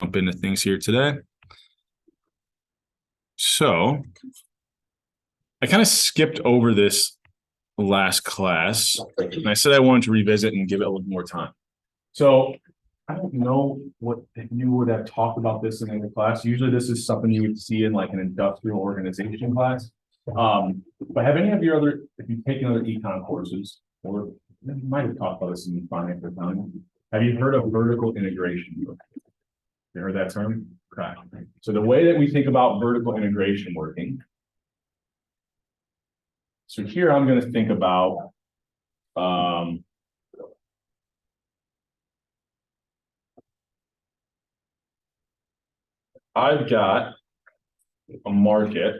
Jump into things here today. So I kind of skipped over this last class, and I said I wanted to revisit and give it a little more time. So I don't know what if you would have talked about this in any class. Usually this is something you would see in like an industrial organization class. But have any of your other, if you've taken other econ courses, or you might have talked about this in finance or time, have you heard of vertical integration? You heard that term? Correct. So the way that we think about vertical integration working. So here I'm going to think about I've got a market.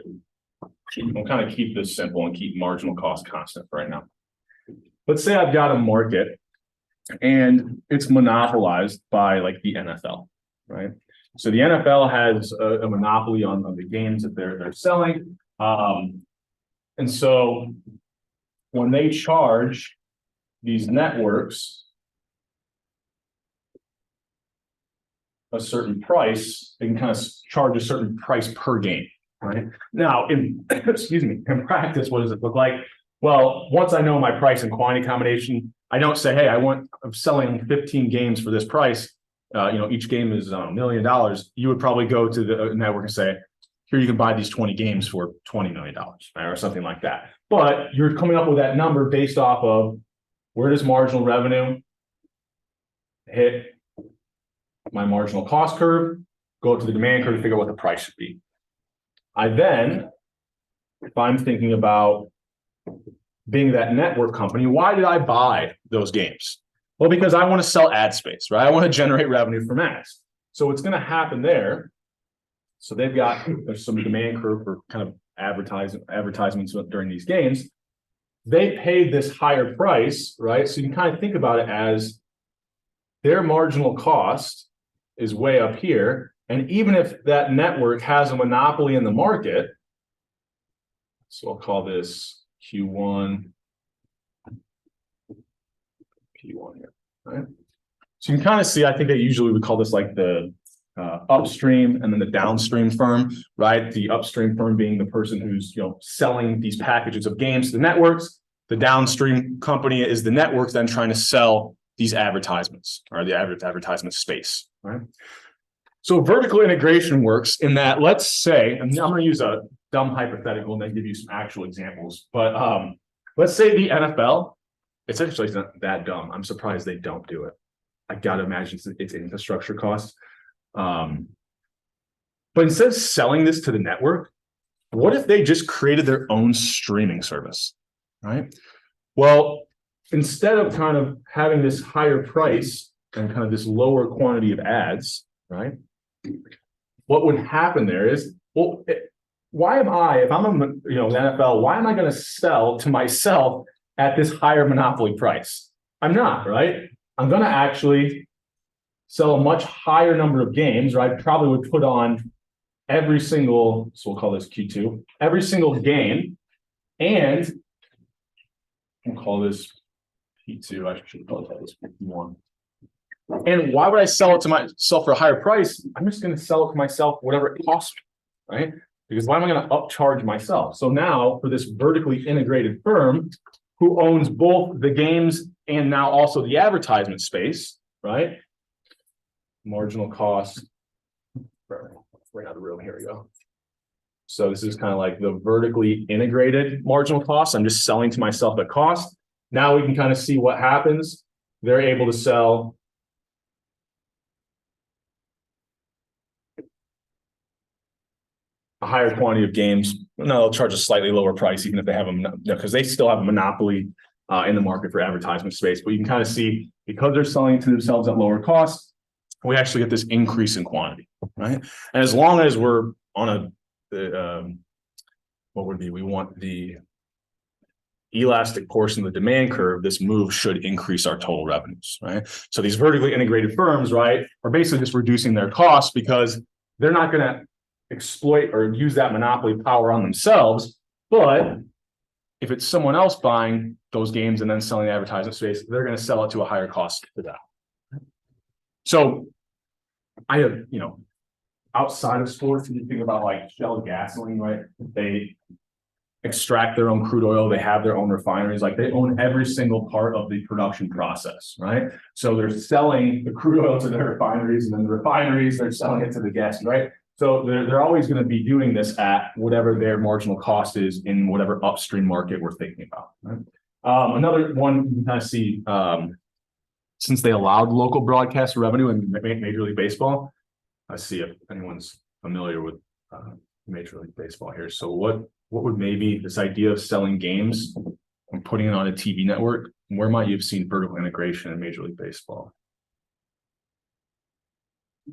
I'll kind of keep this simple and keep marginal cost constant for right now. Let's say I've got a market and it's monopolized by like the NFL, right? So the NFL has a monopoly on the games that they're selling. And so when they charge these networks a certain price, they can kind of charge a certain price per game, right? Now, in in practice, what does it look like? Well, once I know my price and quantity combination, I don't say, hey, I'm selling 15 games for this price. Each game is $1 million. You would probably go to the network and say, here, you can buy these 20 games for $20 million, right, or something like that. But you're coming up with that number based off of where does marginal revenue hit my marginal cost curve, go to the demand curve to figure out what the price should be. I then, if I'm thinking about being that network company, why did I buy those games? Well, because I want to sell ad space, right? I want to generate revenue from ads. So what's going to happen there? So there's some demand curve for kind of advertisements during these games. They paid this higher price, right? So you can kind of think about it as their marginal cost is way up here. And even if that network has a monopoly in the market, so I'll call this Q1 here, right? So you can kind of see, I think that usually we call this like the upstream and then the downstream firm, right? The upstream firm being the person who's selling these packages of games to the networks. The downstream company is the networks then trying to sell these advertisements or the advertisement space, right? So vertical integration works in that, let's say, and I'm going to use a dumb hypothetical and then give you some actual examples, but let's say the NFL, it's actually not that dumb. I'm surprised they don't do it. I got to imagine it's infrastructure costs. But instead of selling this to the network, what if they just created their own streaming service, right? Well, instead of kind of having this higher price and kind of this lower quantity of ads, right? What would happen there is, well, why am I, if I'm the NFL, why am I going to sell to myself at this higher monopoly price? I'm not, right? I'm going to actually sell a much higher number of games, right? Probably would put on every single, so we'll call this Q2, every single game, and we'll call this P2, I should call this P1. And why would I sell it to myself for a higher price? I'm just going to sell it to myself whatever it costs me, right? Because why am I going to upcharge myself? So now for this vertically integrated firm who owns both the games and now also the advertisement space, right? Marginal cost, right out of the room, here we go. So this is kind of like the vertically integrated marginal cost. I'm just selling to myself at cost. Now we can kind of see what happens. They're able to sell a higher quantity of games. No, they'll charge a slightly lower price, even if they have because they still have a monopoly in the market for advertisement space. But you can kind of see, because they're selling to themselves at lower cost, we actually get this increase in quantity, right? And as long as we're on what would be, we want the elastic portion of the demand curve, this move should increase our total revenues, right? So these vertically integrated firms, right, are basically just reducing their costs because they're not going to exploit or use that monopoly power on themselves. But if it's someone else buying those games and then selling the advertisement space, they're going to sell it to a higher cost to them. So I have, outside of sports, if you think about like Shell gasoline, right? They extract their own crude oil, they have their own refineries, like they own every single part of the production process, right? So they're selling the crude oil to their refineries, and then the refineries, they're selling it to the gas, right? So they're always going to be doing this at whatever their marginal cost is in whatever upstream market we're thinking about, right? Another one you can kind of see, since they allowed local broadcast revenue in Major League Baseball, let's see if anyone's familiar with Major League Baseball here. So what would maybe this idea of selling games and putting it on a TV network, where might you have seen vertical integration in Major League Baseball?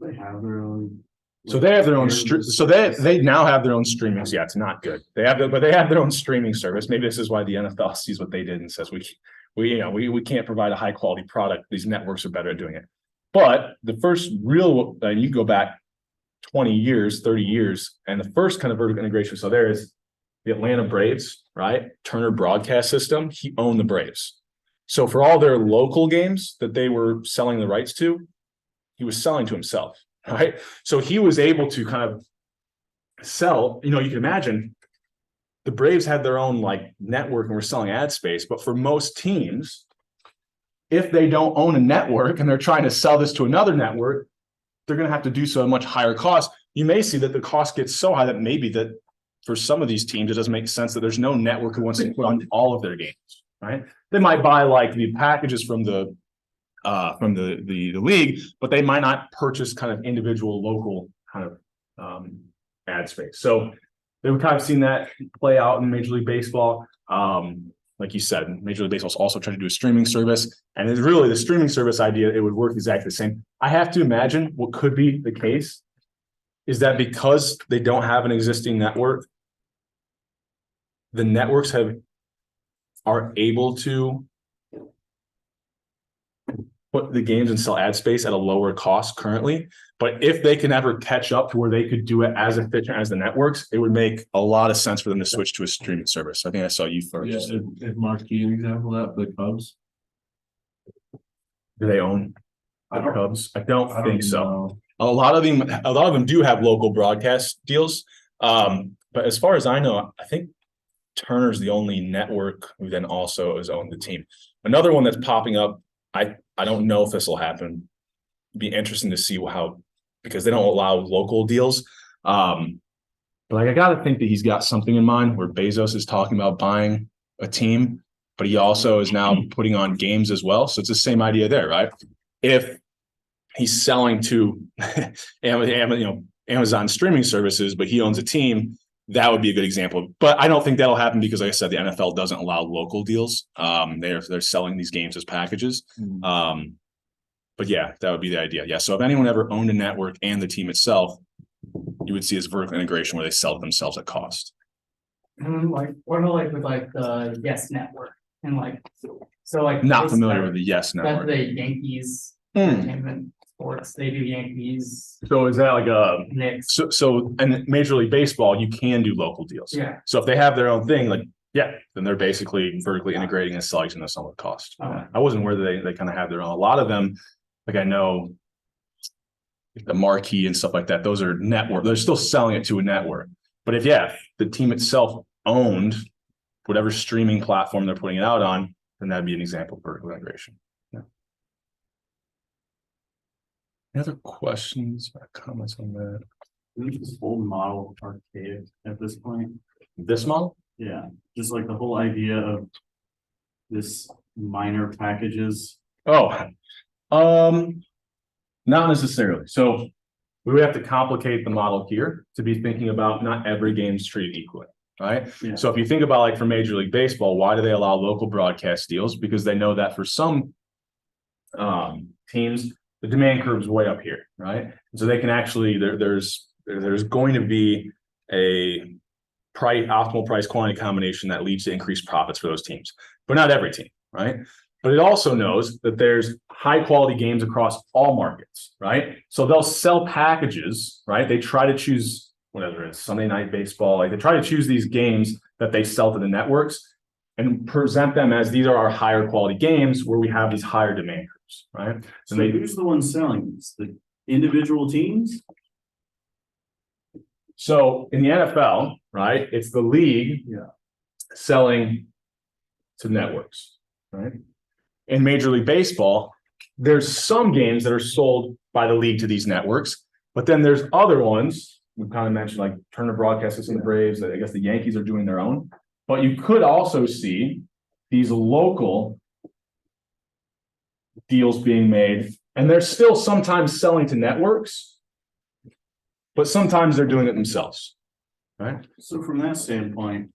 They have their own. So they have their own. So they now have their own streaming. Yeah, it's not good. But they have their own streaming service. Maybe this is why the NFL sees what they did and says we can't provide a high quality product. These networks are better at doing it. But the first real, and you go back 20 years, 30 years, and the first kind of vertical integration. So there is the Atlanta Braves, right? Turner Broadcast System. He owned the Braves. So for all their local games that they were selling the rights to, he was selling to himself, right? So he was able to kind of sell, you can imagine the Braves had their own like network and were selling ad space, but for most teams, if they don't own a network and they're trying to sell this to another network, they're going to have to do so at a much higher cost. You may see that the cost gets so high that maybe that for some of these teams, it doesn't make sense that there's no network who wants to put on all of their games, right? They might buy like the packages from the league, but they might not purchase kind of individual local kind of ad space. So they've kind of seen that play out in Major League Baseball. Like you said, Major League Baseball's also trying to do a streaming service, and it's really the streaming service idea, it would work exactly the same. I have to imagine what could be the case is that because they don't have an existing network, the networks are able to put the games and sell ad space at a lower cost currently. But if they can ever catch up to where they could do it as efficient as the networks, it would make a lot of sense for them to switch to a streaming service. I think I saw you first. Yeah, if Marquee an example of that, the Cubs. Do they own the Cubs? I don't think so. A lot of them do have local broadcast deals. But as far as I know, I think Turner's the only network who then also has owned the team. Another one that's popping up, I don't know if this will happen. It'd be interesting to see because they don't allow local deals. But I got to think that he's got something in mind where Bezos is talking about buying a team, but he also is now putting on games as well. So it's the same idea there, right? If he's selling to Amazon streaming services, but he owns a team, that would be a good example. But I don't think that'll happen because, like I said, the NFL doesn't allow local deals. They're selling these games as packages. But yeah, that would be the idea. Yeah. So if anyone ever owned a network and the team itself, you would see this vertical integration where they sell it themselves at cost. And what about with the Yes Network and Not familiar with the Yes Network. That's the Yankees entertainment sports. They do Yankees. So is that like a Knicks. So in Major League Baseball, you can do local deals. Yeah. So if they have their own thing, then they're basically vertically integrating and selling to some cost. I wasn't aware that they kind of have their own. A lot of them, like I know the Marquee and stuff like that, those are network. They're still selling it to a network. But if the team itself owned whatever streaming platform they're putting it out on, then that'd be an example of vertical integration. Yeah. Any other questions or comments on that? Isn't this whole model archaic at this point? This model? Yeah, just like the whole idea of this minor packages. Not necessarily. So we would have to complicate the model here to be thinking about not every game's treated equally, right? Yeah. So if you think about for Major League Baseball, why do they allow local broadcast deals? Because they know that for some teams, the demand curve is way up here, right? And so they can actually there's going to be a optimal price quantity combination that leads to increased profits for those teams, but not every team, right? But it also knows that there's high quality games across all markets, right? So they'll sell packages, right? They try to choose whatever it is, Sunday Night Baseball. They try to choose these games that they sell to the networks and present them as these are our higher quality games where we have these higher demand curves, right? So who's the one selling this? individual teams? So in the NFL, right, it's the league selling to networks, right? In Major League Baseball, there's some games that are sold by the league to these networks, but then there's other ones we kind of mentioned, like Turner Broadcast System, the Braves. I guess the Yankees are doing their own, but you could also see these local deals being made, and they're still sometimes selling to networks, but sometimes they're doing it themselves, right? So from that standpoint,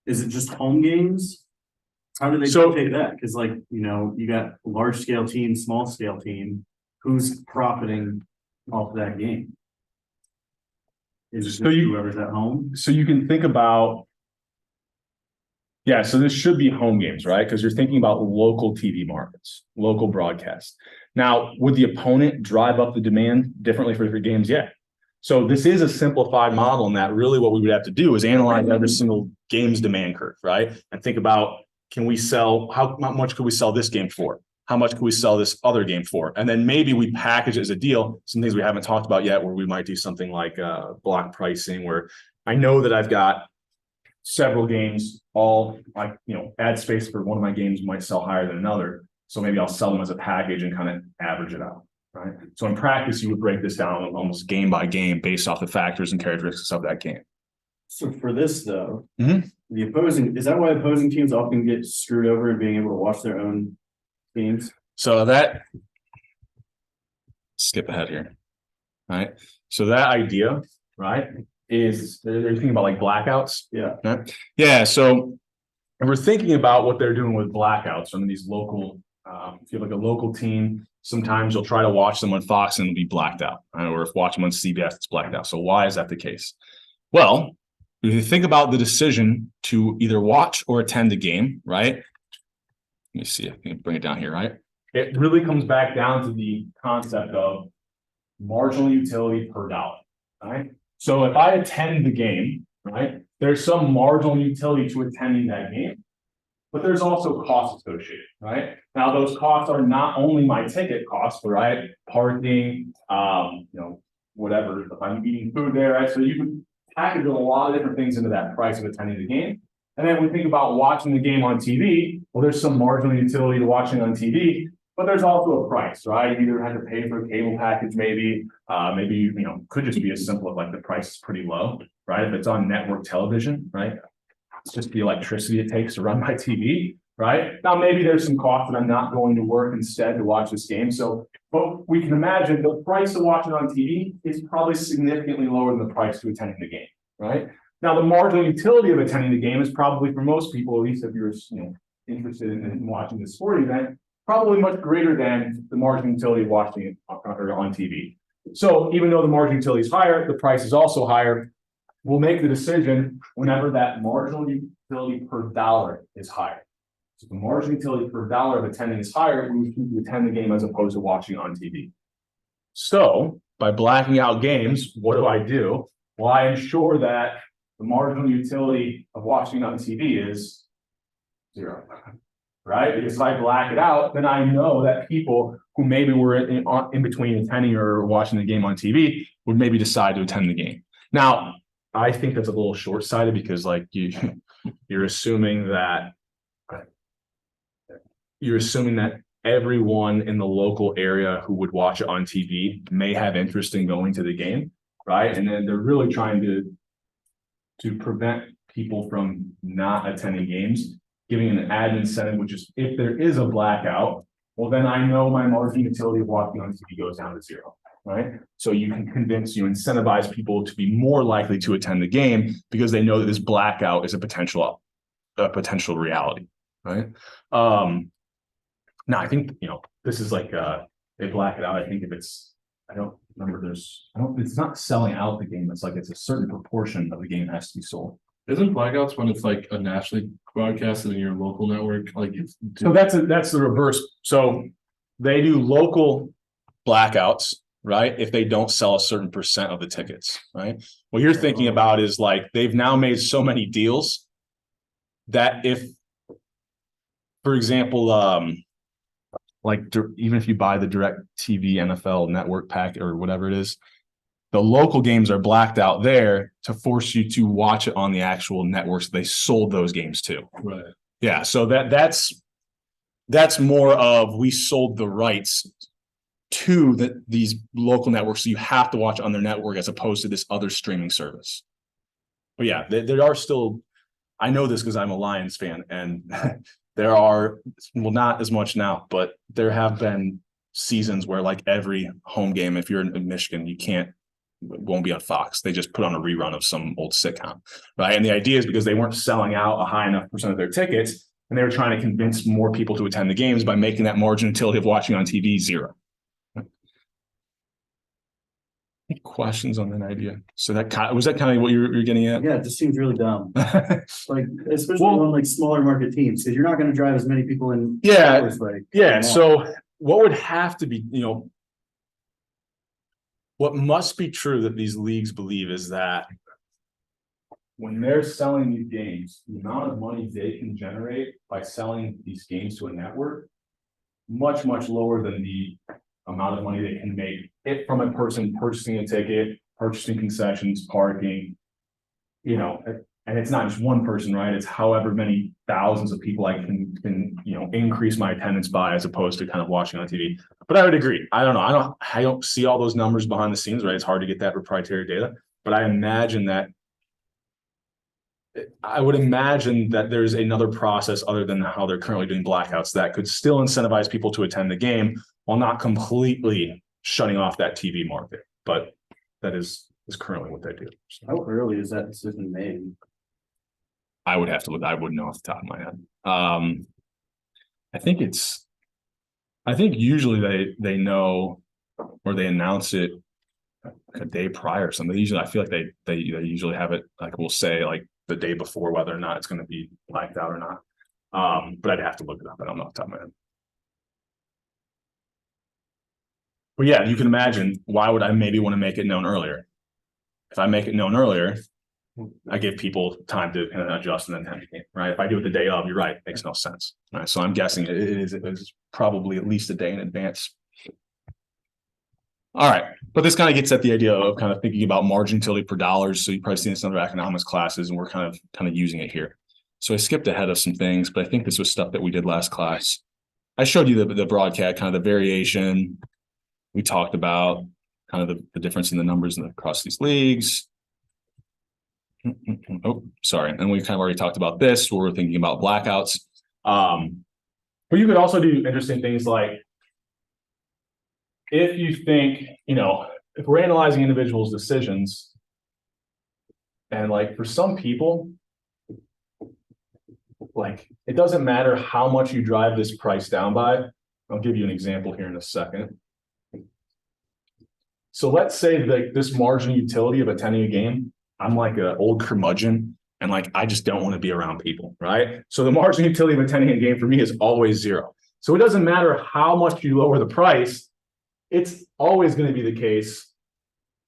is it just home games? How do they dictate that? Because like, you got large scale team, small scale team, who's profiting off that game? Is it just whoever's at home? So you can think about, so this should be home games, right? Because you're thinking about local TV markets, local broadcast. Now, would the opponent drive up the demand differently for different games? Yeah. So this is a simplified model, and that really what we would have to do is analyze every single game's demand curve, right? And think about, can we sell, how much could we sell this game for? How much could we sell this other game for? And then maybe we package it as a deal, some things we haven't talked about yet, where we might do something like block pricing, where I know that I've got several games, all like, ad space for one of my games might sell higher than another. So maybe I'll sell them as a package and kind of average it out, right? So in practice, you would break this down almost game by game based off the factors and characteristics of that game. So for this though, is that why opposing teams often get screwed over in being able to watch their own teams? So skip ahead here, right? So that idea, right, is they're thinking about like blackouts. Yeah. Right? Yeah. So we're thinking about what they're doing with blackouts. Some of these local, if you have like a local team, sometimes you'll try to watch them on Fox and it'll be blacked out, right? Or if watch them on CBS, it's blacked out. So why is that the case? Well, if you think about the decision to either watch or attend the game, right? Let me see, I can bring it down here, right? It really comes back down to the concept of marginal utility per dollar, right? So if I attend the game, right, there's some marginal utility to attending that game, but there's also costs associated, right? Now, those costs are not only my ticket costs, right? Parking, whatever, if I'm eating food there, right? So you can package a lot of different things into that price of attending the game. And then we think about watching the game on TV. Well, there's some marginal utility to watching on TV, but there's also a price, right? You either have to pay for a cable package, maybe, could just be as simple as like the price is pretty low, right? If it's on network television, right? It's just the electricity it takes to run my TV, right? Now, maybe there's some cost that I'm not going to work instead to watch this game. So, but we can imagine the price of watching on TV is probably significantly lower than the price to attending the game, right? Now, the marginal utility of attending the game is probably for most people, at least if you're interested in watching the sporting event, probably much greater than the marginal utility of watching it on TV. So even though the marginal utility is higher, the price is also higher. We'll make the decision whenever that marginal utility per dollar is higher. So the marginal utility per dollar of attending is higher, we choose to attend the game as opposed to watching on TV. So by blacking out games, what do? Well, I ensure that the marginal utility of watching on TV is zero, right? Because if I black it out, then I know that people who maybe were in between attending or watching the game on TV would maybe decide to attend the game. Now, I think that's a little short-sighted because like you're assuming that everyone in the local area who would watch it on TV may have interest in going to the game, right? And then they're really trying to prevent people from not attending games, giving an added incentive, which is if there is a blackout, well, then I know my marginal utility of watching on TV goes down to zero, right? So you can incentivize people to be more likely to attend the game because they know that this blackout is a potential reality, right? Now I think, this is like, they black it out. I think if it's, I don't remember it's not selling out the game. It's like, it's a certain proportion of the game has to be sold. Isn't blackouts when it's like a nationally broadcasted in your local network? So that's the reverse. So they do local blackouts, right? If they don't sell a certain percent of the tickets, right? What you're thinking about is like, they've now made so many deals that if, for example, like even if you buy the direct TV NFL network pack or whatever it is, the local games are blacked out there to force you to watch it on the actual networks they sold those games to. Right. Yeah, so that's more of we sold the rights to these local networks, so you have to watch on their network as opposed to this other streaming service. But yeah, there are still, I know this because I'm a Lions fan, and there are, well, not as much now, but there have been seasons where like every home game, if you're in Michigan, it won't be on Fox. They just put on a rerun of some old sitcom, right? And the idea is because they weren't selling out a high enough percent of their tickets, and they were trying to convince more people to attend the games by making that margin utility of watching on TV zero. Any questions on that idea? So was that kind of what you're getting at? Yeah, it just seems really dumb. Like, especially on like smaller market teams, because you're not going to drive as many people in. Yeah, Like, yeah. So what would have to be, what must be true that these leagues believe is that when they're selling these games, the amount of money they can generate by selling these games to a network, much, much lower than the amount of money they can make it from a person purchasing a ticket, purchasing concessions, parking, and it's not just one person, right? It's however many thousands of people I can increase my attendance by, as opposed to kind of watching on TV. But I would agree. I don't know. I don't see all those numbers behind the scenes, right? It's hard to get that proprietary data, but I would imagine that there's another process other than how they're currently doing blackouts that could still incentivize people to attend the game while not completely shutting off that TV market. But that is currently what they do. So how early is that decision made? I would have to look. I wouldn't know off the top of my head. I think usually they know, or they announce it a day prior or something. Usually, I feel like they usually have it, like, we'll say like the day before whether or not it's going to be blacked out or not. But I'd have to look it up. I don't know off the top of my head. But yeah, you can imagine, why would I maybe want to make it known earlier? If I make it known earlier, I give people time to kind of adjust and then attend the game, right? If I do it the day of, you're right, it makes no sense. Right? So I'm guessing it is probably at least a day in advance. All right, but this kind of gets at the idea of kind of thinking about margin utility per dollars. So you've probably seen this in other economics classes, and we're kind of using it here. So I skipped ahead of some things, but I think this was stuff that we did last class. I showed you the broadcast, kind of the variation. We talked about kind of the difference in the numbers across these leagues. Oh, sorry. And we kind of already talked about this, where we're thinking about blackouts. But you could also do interesting things like, if you think, if we're analyzing individuals' decisions, and like for some people, like it doesn't matter how much you drive this price down by. I'll give you an example here in a second. So let's say that this margin utility of attending a game, I'm like an old curmudgeon, and like I just don't want to be around people, right? So the margin utility of attending a game for me is always zero. So it doesn't matter how much you lower the price, it's always going to be the case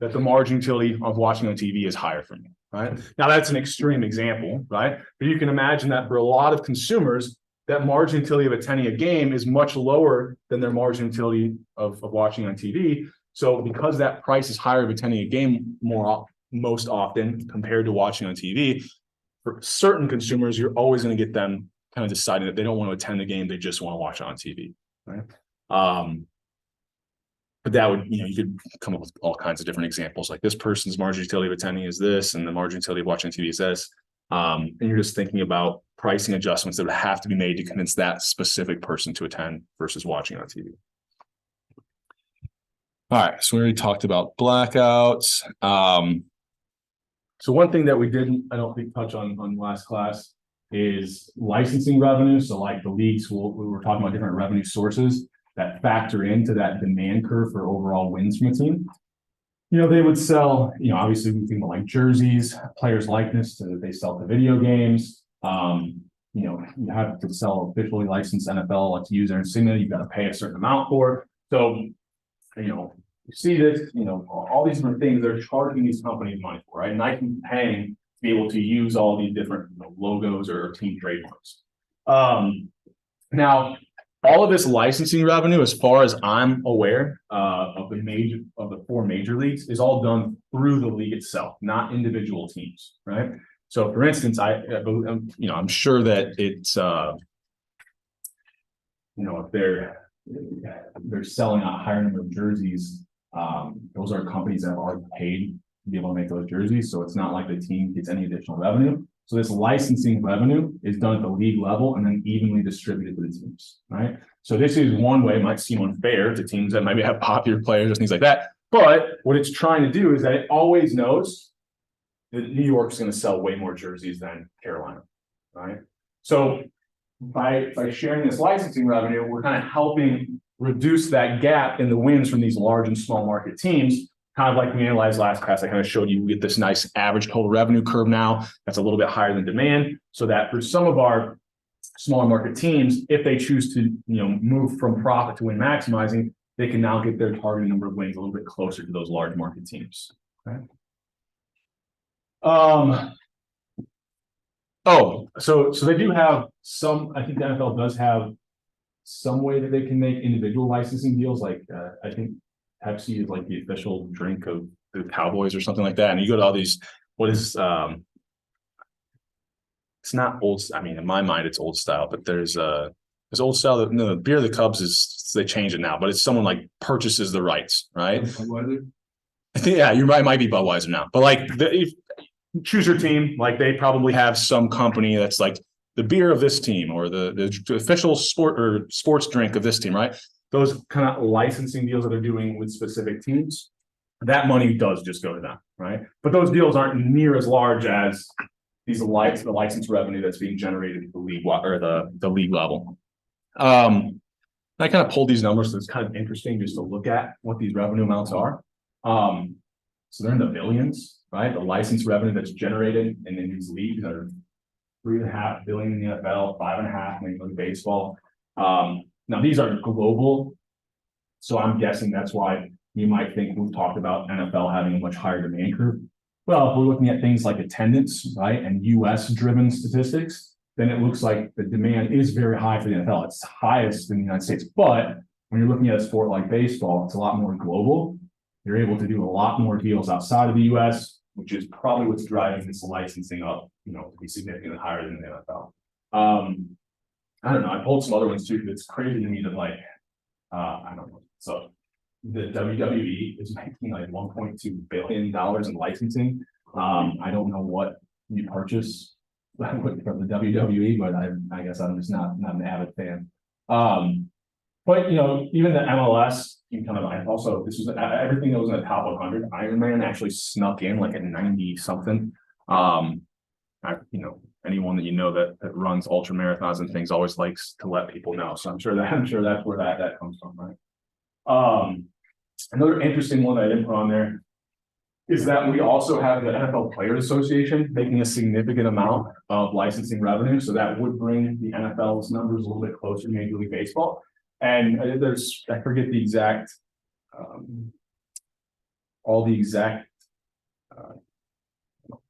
that the margin utility of watching on TV is higher for me, right? Now that's an extreme example, right? But you can imagine that for a lot of consumers, that margin utility of attending a game is much lower than their margin utility of watching on TV. So because that price is higher of attending a game most often compared to watching on TV, for certain consumers, you're always going to get them kind of deciding that they don't want to attend the game, they just want to watch it on TV, right? But that would, you could come up with all kinds of different examples. Like this person's margin utility of attending is this, and the margin utility of watching TV is this. And you're just thinking about pricing adjustments that would have to be made to convince that specific person to attend versus watching on TV. All right, so we already talked about blackouts. So one thing that we didn't, I don't think, touch on last class is licensing revenue. So like the leagues, we were talking about different revenue sources that factor into that demand curve for overall wins from a team. They would sell, obviously we think about like jerseys, players' likeness, they sell to video games. You have to sell officially licensed NFL to use their insignia, you've got to pay a certain amount for. So, you see this, all these different things they're charging these companies money for, right? Nike's paying to be able to use all these different logos or team trademarks. Now, all of this licensing revenue, as far as I'm aware, of the 4 major leagues, is all done through the league itself, not individual teams, right? So, for instance, I'm sure that it's, if they're selling a higher number of jerseys, those are companies that have already paid to be able to make those jerseys. So it's not like the team gets any additional revenue. So this licensing revenue is done at the league level and then evenly distributed to the teams, right? So this is one way. It might seem unfair to teams that maybe have popular players and things like that. But what it's trying to do is that it always knows that New York's going to sell way more jerseys than Carolina, right? So by sharing this licensing revenue, we're kind of helping reduce that gap in the wins from these large and small market teams. Kind of like we analyzed last class, I kind of showed you we get this nice average total revenue curve now that's a little bit higher than demand, so that for some of our smaller market teams, if they choose to move from profit to win maximizing, they can now get their targeted number of wins a little bit closer to those large market teams. Okay. So they do have some. I think the NFL does have some way that they can make individual licensing deals. Like I think Pepsi is like the official drink of the Cowboys or something like that. And you go to all these, it's not old. I mean, in my mind, it's old style, but there's old style that the beer of the Cubs is, they change it now, but it's someone like purchases the rights, right? I think, yeah, you might be Budweiser now, but like if you choose your team, like they probably have some company that's like the beer of this team or the official sports drink of this team, right? Those kind of licensing deals that they're doing with specific teams, that money does just go to them, right? But those deals aren't near as large as the license revenue that's being generated at the league or the league level. I kind of pulled these numbers, so it's kind of interesting just to look at what these revenue amounts are. So they're in the billions, right? The license revenue that's generated in these leagues are $3.5 billion in the NFL, 5.5 million in baseball. Now these are global, so I'm guessing that's why you might think we've talked about NFL having a much higher demand curve. Well, if we're looking at things like attendance, right, and US driven statistics, then it looks like the demand is very high for the NFL. It's highest in the United States, but when you're looking at a sport like baseball, it's a lot more global. You're able to do a lot more deals outside of the US, which is probably what's driving this licensing up, to be significantly higher than the NFL. I don't know. I pulled some other ones too, because it's crazy to me that I don't know. So the WWE is making like $1.2 billion in licensing. I don't know what you purchase from the WWE, but I guess I'm just not an avid fan. But even the MLS, you kind of also, this was everything that was in the top 100. Iron Man actually snuck in like at 90 something. Anyone that that runs ultra marathons and things always likes to let people know. So I'm sure that's where that comes from, right? Another interesting one that I didn't put on there is that we also have the NFL Players Association making a significant amount of licensing revenue. So that would bring the NFL's numbers a little bit closer to Major League Baseball. And I forget the exact, all the exact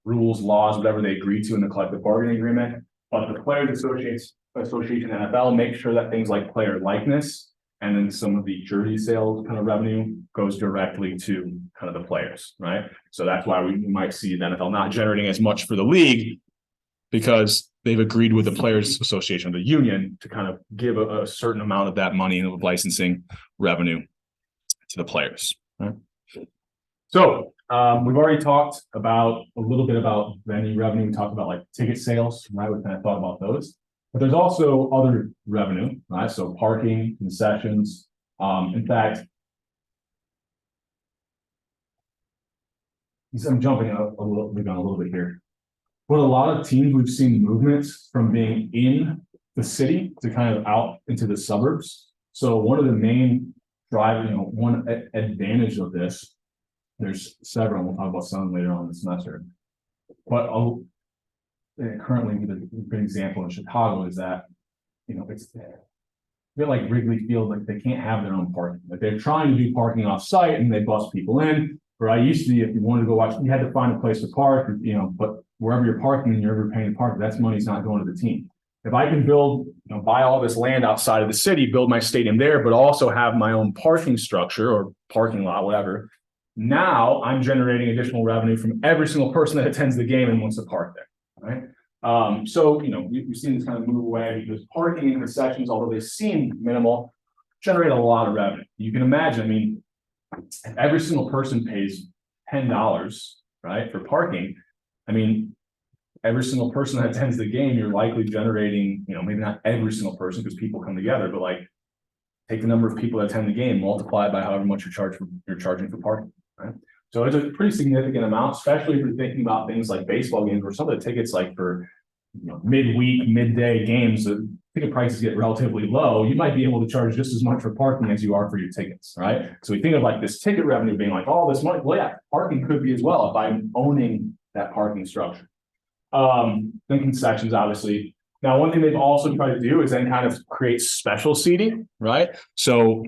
rules, laws, whatever they agree to in the collective bargaining agreement. But the Players Association NFL makes sure that things like player likeness and then some of the jersey sales kind of revenue goes directly to kind of the players, right? So that's why we might see the NFL not generating as much for the league, because they've agreed with the Players Association, the union, to kind of give a certain amount of that money of licensing revenue to the players, right? So we've already talked about a little bit about venue revenue. We talked about like ticket sales, right? We kind of thought about those, but there's also other revenue, right? So parking, concessions. In fact, I'm jumping a little bit here. But a lot of teams, we've seen movements from being in the city to kind of out into the suburbs. So one of the main one advantage of this, there's several, we'll talk about some later on in the semester. But currently, the good example in Chicago is that, it's a bit like Wrigley Field, like they can't have their own parking. Like they're trying to do parking off site and they bus people in. Where I used to be, if you wanted to go watch, you had to find a place to park, but wherever you're parking and you're ever paying to park, that's money's not going to the team. if I can build, buy all this land outside of the city, build my stadium there, but also have my own parking structure or parking lot, whatever. Now I'm generating additional revenue from every single person that attends the game and wants to park there, right? So, we've seen this kind of move away because parking and concessions, although they seem minimal, generate a lot of revenue. You can imagine, I mean, if every single person pays $10, right, for parking, I mean, every single person that attends the game, you're likely generating, maybe not every single person because people come together, but like take the number of people that attend the game, multiply it by however much you're charging for parking, right? So it's a pretty significant amount, especially if you're thinking about things like baseball games where some of the tickets like for midweek, midday games, the ticket prices get relatively low. You might be able to charge just as much for parking as you are for your tickets, right? So we think of like this ticket revenue being like all this money. Well, yeah, parking could be as well if I'm owning that parking structure. Then concessions, obviously. Now, one thing they've also tried to do is then kind of create special seating, right? So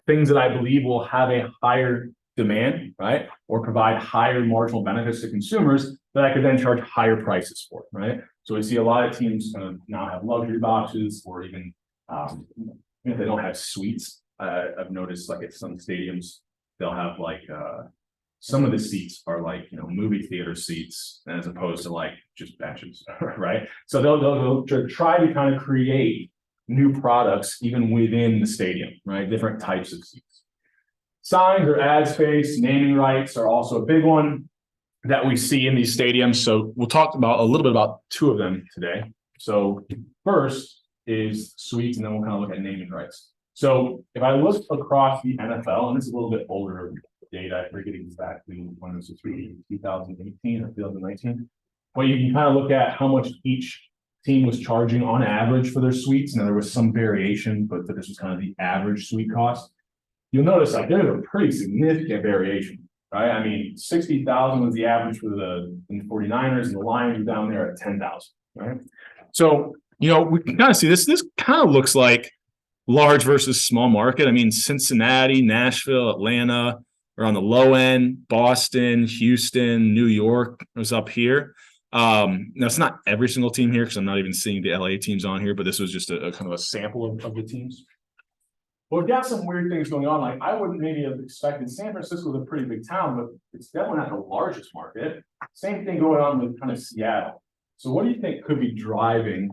things that I believe will have a higher demand, right? Or provide higher marginal benefits to consumers that I could then charge higher prices for, right? So we see a lot of teams now have luxury boxes or even if they don't have suites. I've noticed like at some stadiums, they'll have like some of the seats are like, movie theater seats as opposed to like just benches, right? So they'll try to kind of create new products even within the stadium, right? Different types of seats. Signs or ad space, naming rights are also a big one that we see in these stadiums. So we'll talk about a little bit about two of them today. So first is suites, and then we'll kind of look at naming rights. So if I look across the NFL, and this is a little bit older data, I forget exactly when this was 2018 or 2019, but you can kind of look at how much each team was charging on average for their suites. Now there was some variation, but this was kind of the average suite cost. You'll notice like there's a pretty significant variation, right? I mean, 60,000 was the average for the 49ers, and the Lions were down there at 10,000, right? So, we can kind of see this. This kind of looks like large versus small market. I mean, Cincinnati, Nashville, Atlanta are on the low end. Boston, Houston, New York was up here. Now it's not every single team here because I'm not even seeing the LA teams on here, but this was just a kind of a sample of the teams. Well, we've got some weird things going on. Like I wouldn't maybe have expected. San Francisco is a pretty big town, but it's definitely not the largest market. Same thing going on with kind of Seattle. So what do you think could be driving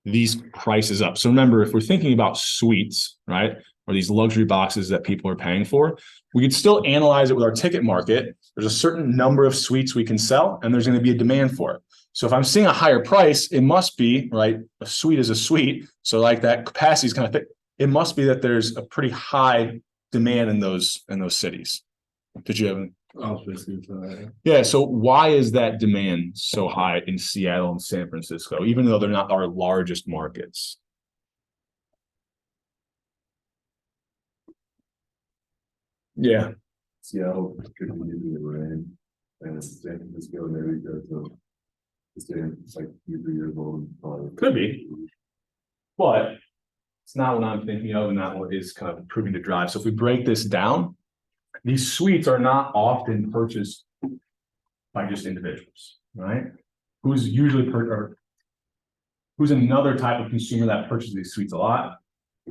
these prices up? So remember, if we're thinking about suites, right, or these luxury boxes that people are paying for, we could still analyze it with our ticket market. There's a certain number of suites we can sell, and there's going to be a demand for it. So if I'm seeing a higher price, it must be, right, a suite is a suite. So like that capacity is kind of thick. It must be that there's a pretty high demand in those cities. Did you have? Yeah. So why is that demand so high in Seattle and San Francisco, even though they're not our largest markets? Yeah. Seattle could be using the rain, and San Francisco maybe because of the stadium like 3 years old. Could be, but it's not what I'm thinking of, and not what is kind of proving to drive. So if we break this down, these suites are not often purchased by just individuals, right? Who's usually who's another type of consumer that purchases these suites a lot?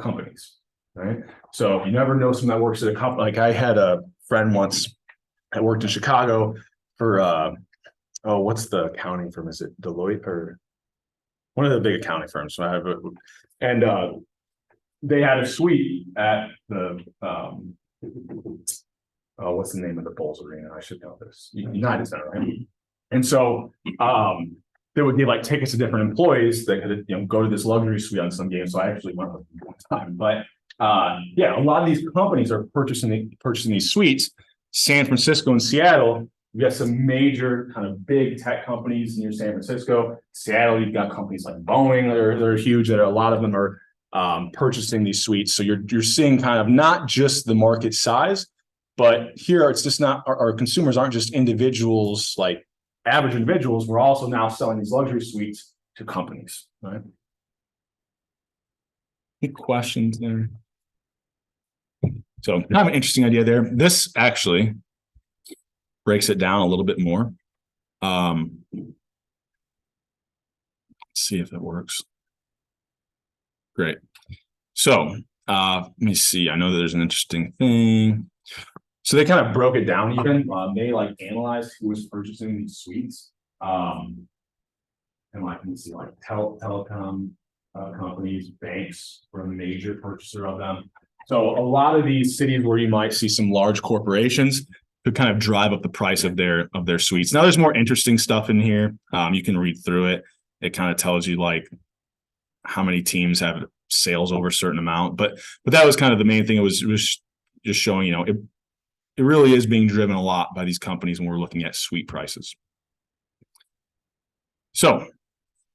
Companies, right? So you never know someone that works at a company. Like I had a friend once that worked in Chicago for what's the accounting firm? Is it Deloitte or one of the big accounting firms? So I have they had a suite at the what's the name of the Bulls arena? I should know this. United Center, right? And so they would give like tickets to different employees that could go to this luxury suite on some games. So I actually went with them one time. But yeah, a lot of these companies are purchasing these suites. San Francisco and Seattle, we got some major kind of big tech companies near San Francisco. Seattle, you've got companies like Boeing that are huge. That a lot of them are purchasing these suites. So you're seeing kind of not just the market size, but here it's just not our consumers aren't just individuals, like average individuals. We're also now selling these luxury suites to companies, right? Any questions there? So kind of an interesting idea there. This actually breaks it down a little bit more. see if it works. Great. So let me see. I know that there's an interesting thing. So they kind of broke it down even. They like analyzed who was purchasing these suites. And like you can see like telecom companies, banks were a major purchaser of them. So a lot of these cities where you might see some large corporations could kind of drive up the price of their suites. Now there's more interesting stuff in here. You can read through it. It kind of tells you like how many teams have sales over a certain amount, but that was kind of the main thing. It was just showing, you know, it really is being driven a lot by these companies when we're looking at suite prices. So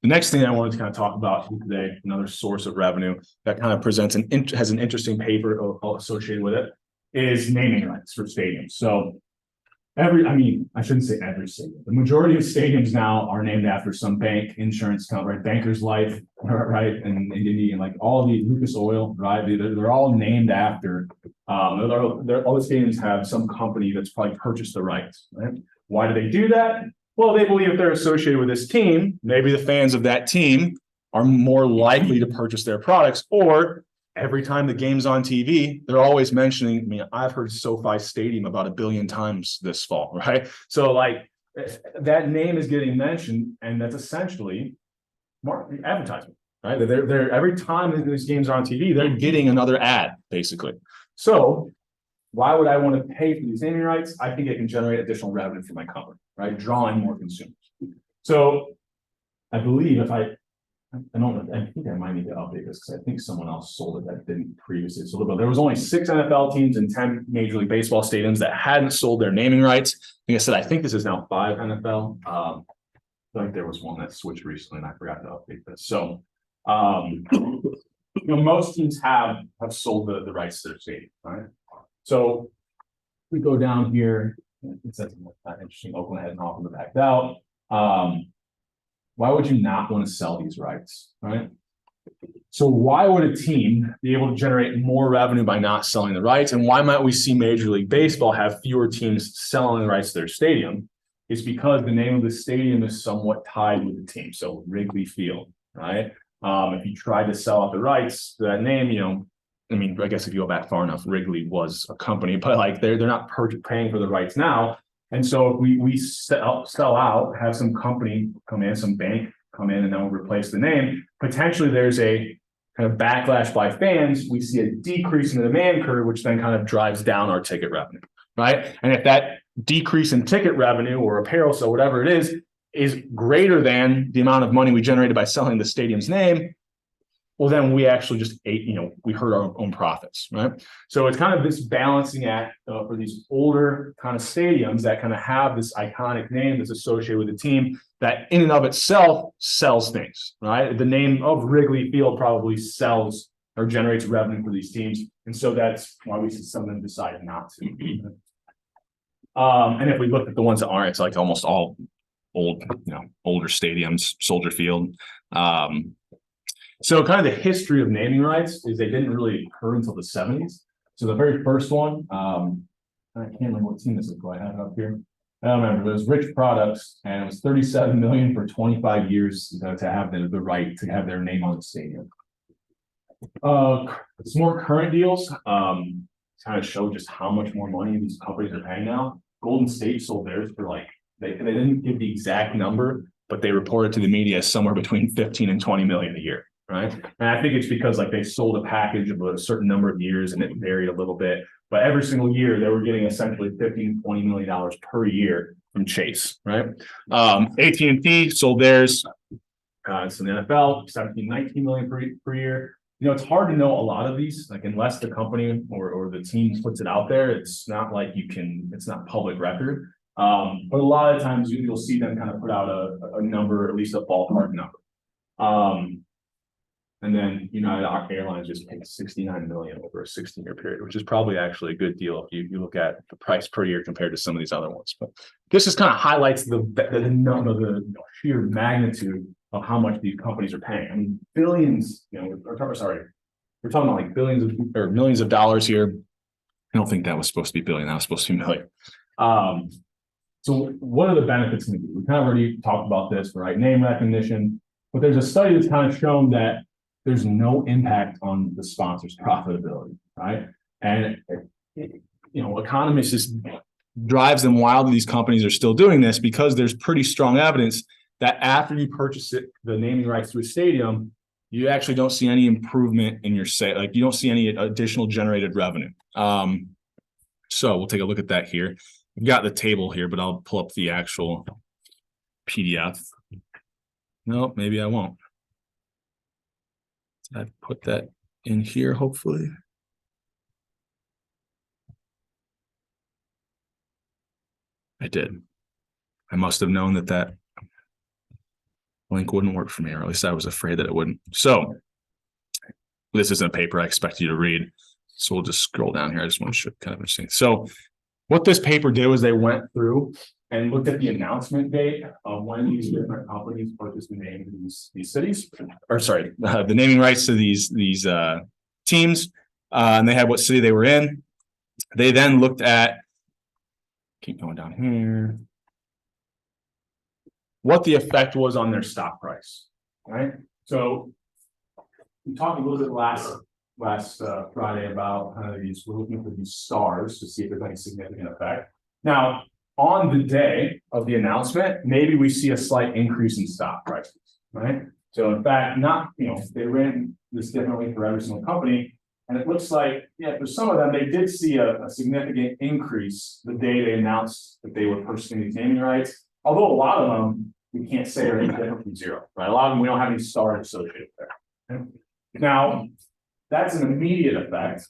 the next thing I wanted to kind of talk about today, another source of revenue that kind of presents has an interesting paper associated with it, is naming rights for stadiums. So I shouldn't say every stadium. The majority of stadiums now are named after some bank, insurance company, right? Bankers Life, right? And like all the Lucas Oil, right? They're all named after. All the stadiums have some company that's probably purchased the rights, right? Why do they do that? Well, they believe if they're associated with this team, maybe the fans of that team are more likely to purchase their products, or every time the game's on TV, they're always mentioning, I mean, I've heard SoFi Stadium about 1 billion times this fall, right? So like that name is getting mentioned, and that's essentially advertisement, right? They're every time these games are on TV, they're getting another ad, basically. So why would I want to pay for these naming rights? I think it can generate additional revenue for my company, right? Drawing more consumers. So I believe I think I might need to update this because I think someone else sold it that didn't previously sold it. But there was only 6 NFL teams and 10 Major League Baseball stadiums that hadn't sold their naming rights. Like I said, I think this is now 5 NFL. I feel like there was one that switched recently and I forgot to update this. So most teams have sold the rights to their stadium, right? So we go down here. It says interesting. Oakland had an offer that backed out. Why would you not want to sell these rights, right? So why would a team be able to generate more revenue by not selling the rights? And why might we see Major League Baseball have fewer teams selling the rights to their stadium? It's because the name of the stadium is somewhat tied with the team. So Wrigley Field, right? If you tried to sell out the rights to that name, I guess if you go back far enough, Wrigley was a company, but like they're not paying for the rights now. And so if we sell out, have some company come in, some bank come in, and then we'll replace the name, potentially there's a kind of backlash by fans. We see a decrease in the demand curve, which then kind of drives down our ticket revenue, right? And if that decrease in ticket revenue or apparel, so whatever it is greater than the amount of money we generated by selling the stadium's name, well, then we actually just we hurt our own profits, right? So it's kind of this balancing act for these older kind of stadiums that kind of have this iconic name that's associated with the team that in and of itself sells things, right? The name of Wrigley Field probably sells or generates revenue for these teams. And so that's why we see some of them decide not to. And if we look at the ones that aren't, it's like almost all older stadiums, Soldier Field. So kind of the history of naming rights is they didn't really occur until the 70s. So the very first one, I can't remember what team this is. Do I have it up here? I don't remember. It was Rich Products, and it was $37 million for 25 years to have the right to have their name on the stadium. Some more current deals kind of show just how much more money these companies are paying now. Golden State sold theirs for they didn't give the exact number, but they reported to the media somewhere between 15 and 20 million a year. Right. And I think it's because they sold a package of a certain number of years and it varied a little bit, but every single year they were getting essentially $15, $20 million per year from Chase. Right. AT&T sold theirs. It's in the NFL, 17, 19 million per year. It's hard to know a lot of these, unless the company or the team puts it out there, it's not like it's not public record. But a lot of times you'll see them kind of put out a number, at least a ballpark number. And then United Airlines just paid $69 million over a 16-year period, which is probably actually a good deal if you look at the price per year compared to some of these other ones. But this just kind of highlights the sheer magnitude of how much these companies are paying. I mean, billions. We're talking about billions or millions of dollars here. I don't think that was supposed to be billion. That was supposed to be million. So what are the benefits going to be? We kind of already talked about this, right? Name recognition. But there's a study that's kind of shown that there's no impact on the sponsor's profitability, right? And, economists just drives them wild that these companies are still doing this because there's pretty strong evidence that after you purchase it, the naming rights to a stadium, you actually don't see any improvement in your sale. Like you don't see any additional generated revenue. So we'll take a look at that here. We've got the table here, but I'll pull up the actual PDF. No, maybe I won't. I put that in here, hopefully. I did. I must have known that link wouldn't work for me, or at least I was afraid that it wouldn't. So this isn't a paper I expect you to read. So we'll just scroll down here. I just want to show kind of interesting. So what this paper did was they went through and looked at the announcement date of when these different companies purchased the name of these cities, or sorry, the naming rights to these teams, and they had what city they were in. They then looked at, keep going down here, what the effect was on their stock price, right? So we talked a little bit last Friday about kind of we're looking for these stars to see if there's any significant effect. Now, on the day of the announcement, maybe we see a slight increase in stock prices, right? So in fact, they ran this differently for every single company. And it looks like, for some of them, they did see a significant increase the day they announced that they were purchasing these naming rights. Although a lot of them, we can't say are any different from zero, right? A lot of them, we don't have any stars associated there. Okay? Now, that's an immediate effect,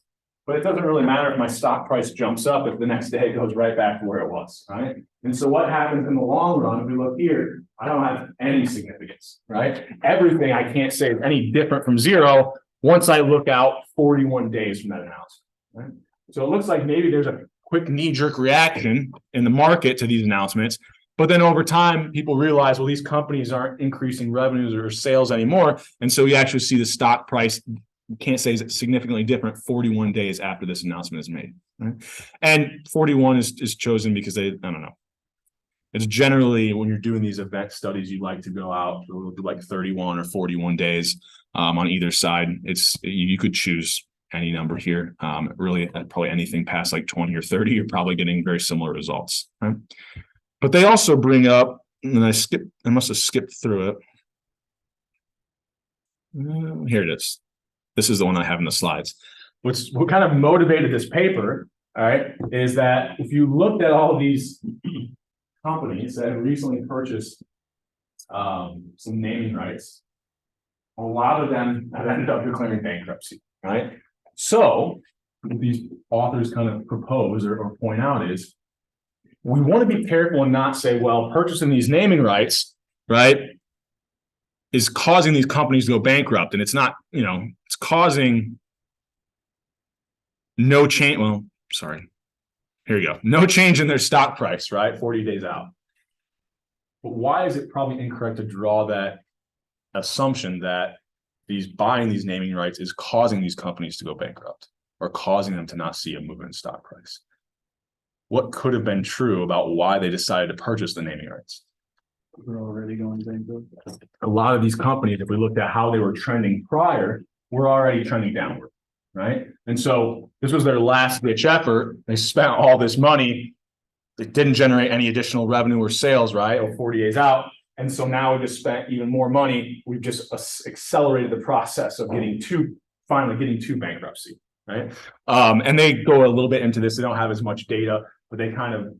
but it doesn't really matter if my stock price jumps up if the next day it goes right back to where it was, right? And so what happens in the long run, if we look here, I don't have any significance, right? Everything I can't say is any different from zero once I look out 41 days from that announcement, right? So it looks like maybe there's a quick knee-jerk reaction in the market to these announcements, but then over time, people realize, well, these companies aren't increasing revenues or sales anymore, and so you actually see the stock price, you can't say is significantly different 41 days after this announcement is made, right? And 41 is chosen because I don't know. It's generally when you're doing these event studies, you like to go out to like 31 or 41 days on either side. You could choose any number here. Really, probably anything past like 20 or 30, you're probably getting very similar results, right? But they also bring up, and I must have skipped through it. Here it is. This is the one I have in the slides. What kind of motivated this paper, all right, is that if you looked at all of these companies that have recently purchased some naming rights, a lot of them have ended up declaring bankruptcy, right? So what these authors kind of propose or point out is we want to be careful and not say, well, purchasing these naming rights, right, is causing these companies to go bankrupt. And it's not, it's causing no change. Well, sorry. Here you go. No change in their stock price, right? 40 days out. But why is it probably incorrect to draw that assumption that buying these naming rights is causing these companies to go bankrupt or causing them to not see a movement in stock price? What could have been true about why they decided to purchase the naming rights? We're already going bankrupt. A lot of these companies, if we looked at how they were trending prior, were already trending downward, right? And so this was their last ditch effort. They spent all this money. It didn't generate any additional revenue or sales, right? Or 40 days out. And so now we just spent even more money. We've just accelerated the process of finally getting to bankruptcy, right? And they go a little bit into this. They don't have as much data, but they kind of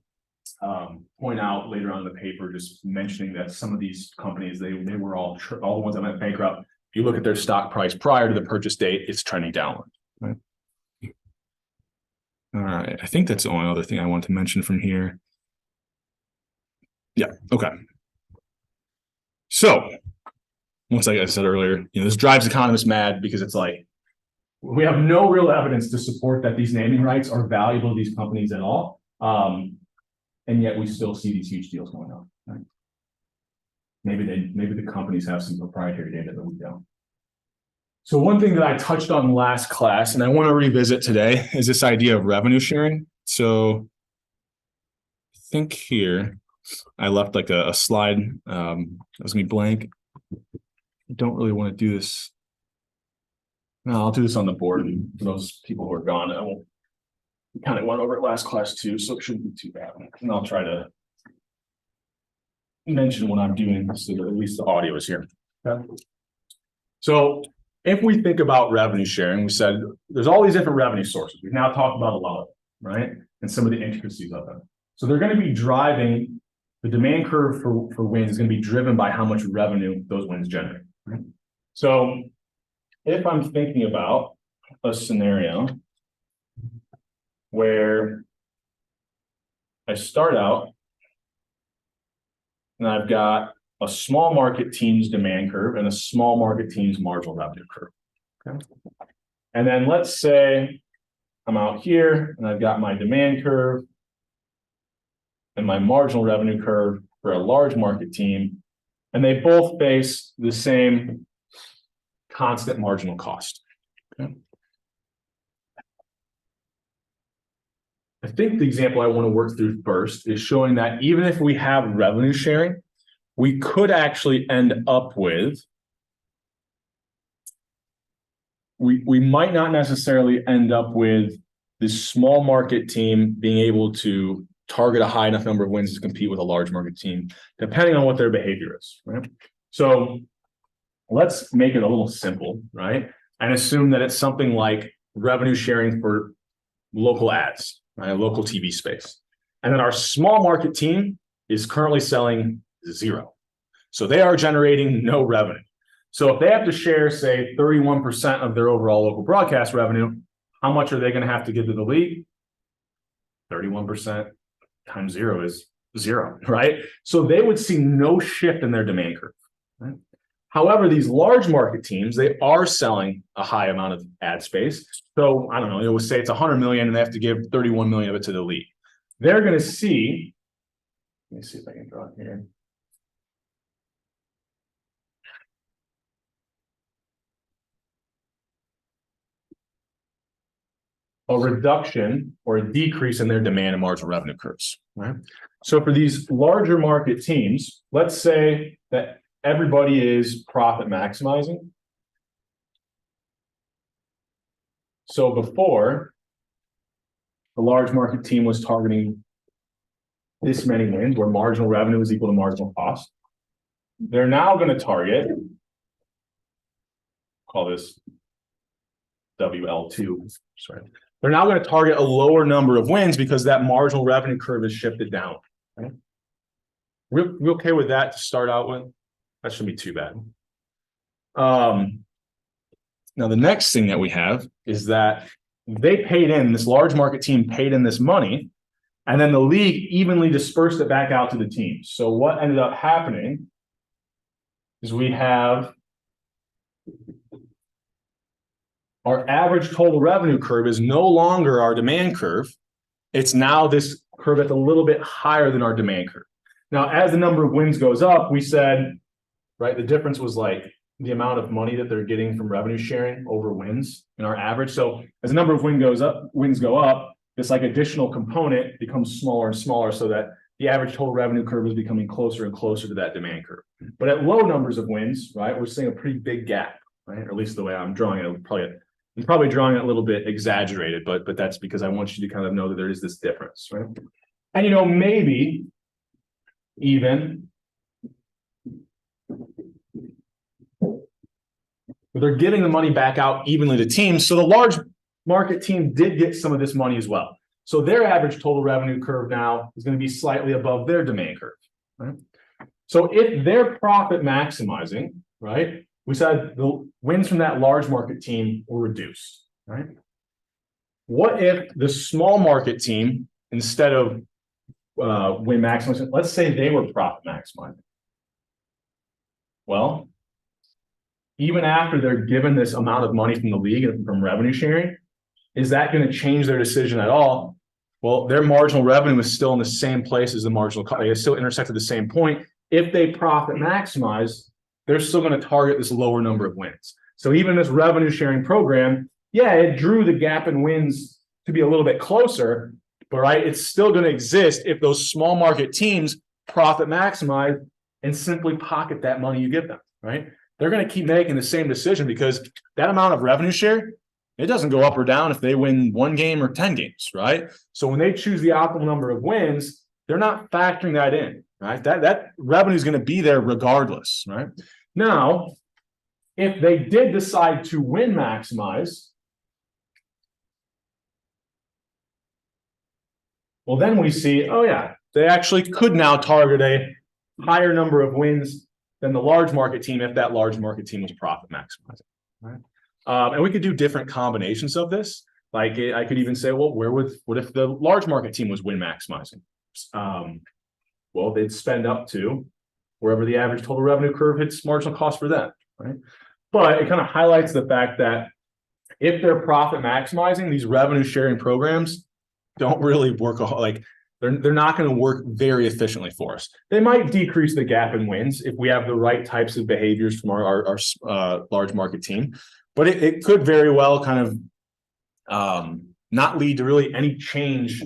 point out later on in the paper, just mentioning that some of these companies, they were all the ones that went bankrupt. If you look at their stock price prior to the purchase date, it's trending downward. Right? All right. I think that's the only other thing I want to mention from here. Yeah. Okay. So, once like I said earlier, this drives economists mad because it's like, we have no real evidence to support that these naming rights are valuable to these companies at all. And yet we still see these huge deals going on. Right? Maybe the companies have some proprietary data that we don't. So one thing that I touched on last class, and I want to revisit today, is this idea of revenue sharing. So I think here I left like a slide. That was gonna be blank. don't really want to do this. No, I'll do this on the board for those people who are gone. I won't. We kind of went over it last class too, so it shouldn't be too bad. And I'll try to mention what I'm doing so that at least the audio is here. Okay. So if we think about revenue sharing, we said there's all these different revenue sources. We've now talked about a lot of them, right? And some of the intricacies of them. So they're going to be driving the demand curve for wins is going to be driven by how much revenue those wins generate. Right? So if I'm thinking about a scenario where I start out and I've got a small market team's demand curve and a small market team's marginal revenue curve. Okay. And then let's say I'm out here and I've got my demand curve and my marginal revenue curve for a large market team, and they both face the same constant marginal cost. Okay. I think the example I want to work through first is showing that even if we have revenue sharing, we could actually end up with, we might not necessarily end up with this small market team being able to target a high enough number of wins to compete with a large market team, depending on what their behavior is, right? So let's make it a little simple, right? And assume that it's something like revenue sharing for local ads, right? Local TV space. And then our small market team is currently selling 0. So they are generating no revenue. So if they have to share, say, 31% of their overall local broadcast revenue, how much are they going to have to give to the league? 31% times 0 is 0, right? So they would see no shift in their demand curve. Right? However, these large market teams, they are selling a high amount of ad space. So I don't know, it would say it's 100 million and they have to give 31 million of it to the league. They're going to see, let me see if I can draw it here. A reduction or a decrease in their demand and marginal revenue curves, right? So for these larger market teams, let's say that everybody is profit maximizing. So before, the large market team was targeting this many wins where marginal revenue is equal to marginal cost. They're now going to target, call this WL2, sorry. They're now going to target a lower number of wins because that marginal revenue curve is shifted down. Right? We okay with that to start out with? That shouldn't be too bad. Now, the next thing that we have is that they paid in, this large market team paid in this money, and then the league evenly dispersed it back out to the teams. So what ended up happening is we have our average total revenue curve is no longer our demand curve. It's now this curve that's a little bit higher than our demand curve. Now, as the number of wins goes up, we said, right, the difference was like the amount of money that they're getting from revenue sharing over wins in our average. So as the number of wins go up, this like additional component becomes smaller and smaller so that the average total revenue curve is becoming closer and closer to that demand curve. But at low numbers of wins, right, we're seeing a pretty big gap, right? Or at least the way I'm drawing it, I'm probably drawing it a little bit exaggerated, but that's because I want you to kind of know that there is this difference, right? And you know, maybe even they're giving the money back out evenly to teams. So the large market team did get some of this money as well. So their average total revenue curve now is going to be slightly above their demand curve, right? So if they're profit maximizing, right, we said the wins from that large market team were reduced, right? What if the small market team, instead of win maximizing, let's say they were profit maximizing? Well, even after they're given this amount of money from the league and from revenue sharing, is that going to change their decision at all? Well, their marginal revenue is still in the same place as the marginal cost. They still intersect at the same point. If they profit maximize, they're still going to target this lower number of wins. So even this revenue sharing program, yeah, it drew the gap in wins to be a little bit closer, but right, it's still going to exist if those small market teams profit maximize and simply pocket that money you give them, right? they're going to keep making the same decision because that amount of revenue share, it doesn't go up or down if they win 1 game or 10 games, right? So when they choose the optimal number of wins, they're not factoring that in, right? That revenue is going to be there regardless, right? Now, if they did decide to win maximize, well, then we see, oh yeah, they actually could now target a higher number of wins than the large market team if that large market team was profit maximizing, right? And we could do different combinations of this. Like I could even say, well, what if the large market team was win maximizing? Well, they'd spend up to wherever the average total revenue curve hits marginal cost for them, right? But it kind of highlights the fact that if they're profit maximizing, these revenue sharing programs don't really work. Like they're not going to work very efficiently for us. They might decrease the gap in wins if we have the right types of behaviors from our large market team, but it could very well kind of not lead to really any change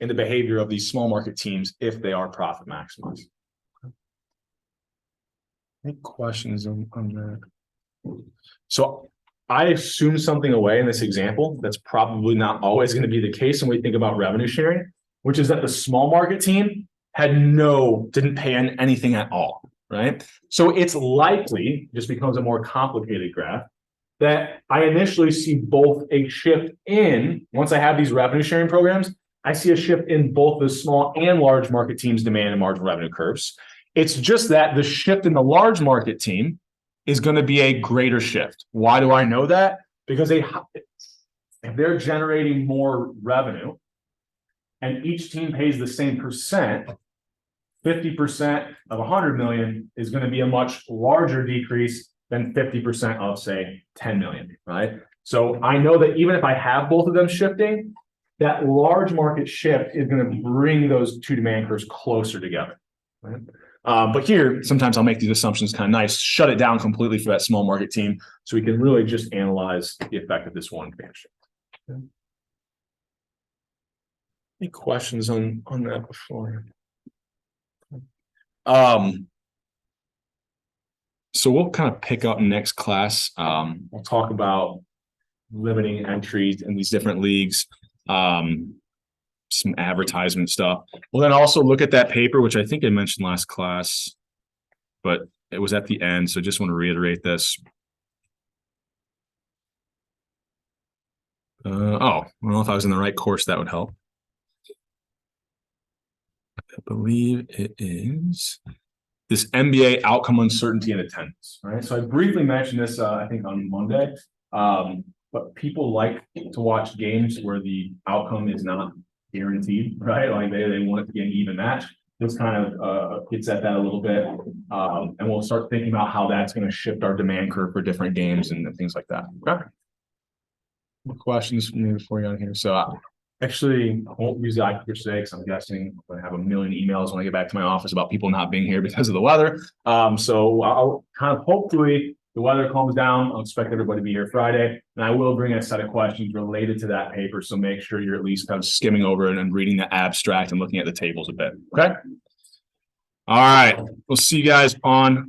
in the behavior of these small market teams if they are profit maximized. Any questions on that? So I assume something away in this example that's probably not always going to be the case when we think about revenue sharing, which is that the small market team didn't pay anything at all, right? So it's likely, just becomes a more complicated graph, that I initially see both a shift in, once I have these revenue sharing programs, I see a shift in both the small and large market teams' demand and marginal revenue curves. It's just that the shift in the large market team is going to be a greater shift. Why do I know that? Because if they're generating more revenue and each team pays the same percent, 50% of 100 million is going to be a much larger decrease than 50% of, say, 10 million, right? So I know that even if I have both of them shifting, that large market shift is going to bring those two demand curves closer together, right? But here, sometimes I'll make these assumptions kind of nice, shut it down completely for that small market team, so we can really just analyze the effect of this one demand shift. Okay. Any questions on that before? So we'll kind of pick up next class. We'll talk about limiting entries in these different leagues. Some advertisement stuff. We'll then also look at that paper, which I think I mentioned last class, but it was at the end. So I just want to reiterate this. Well, if I was in the right course, that would help. I believe it is this NBA outcome uncertainty and attendance, right? So I briefly mentioned this, I think on Monday, but people like to watch games where the outcome is not guaranteed, right? Like they want it to be an even match. This kind of gets at that a little bit. And we'll start thinking about how that's going to shift our demand curve for different games and things like that. Okay. Any questions from me before you get on here? So actually, I won't use the iClicker today because I'm guessing I'm going to have a million emails when I get back to my office about people not being here because of the weather. So I'll kind of hopefully the weather calms down. I'll expect everybody to be here Friday, and I will bring a set of questions related to that paper. So make sure you're at least kind of skimming over it and reading the abstract and looking at the tables a bit. Okay. All right. We'll see you guys on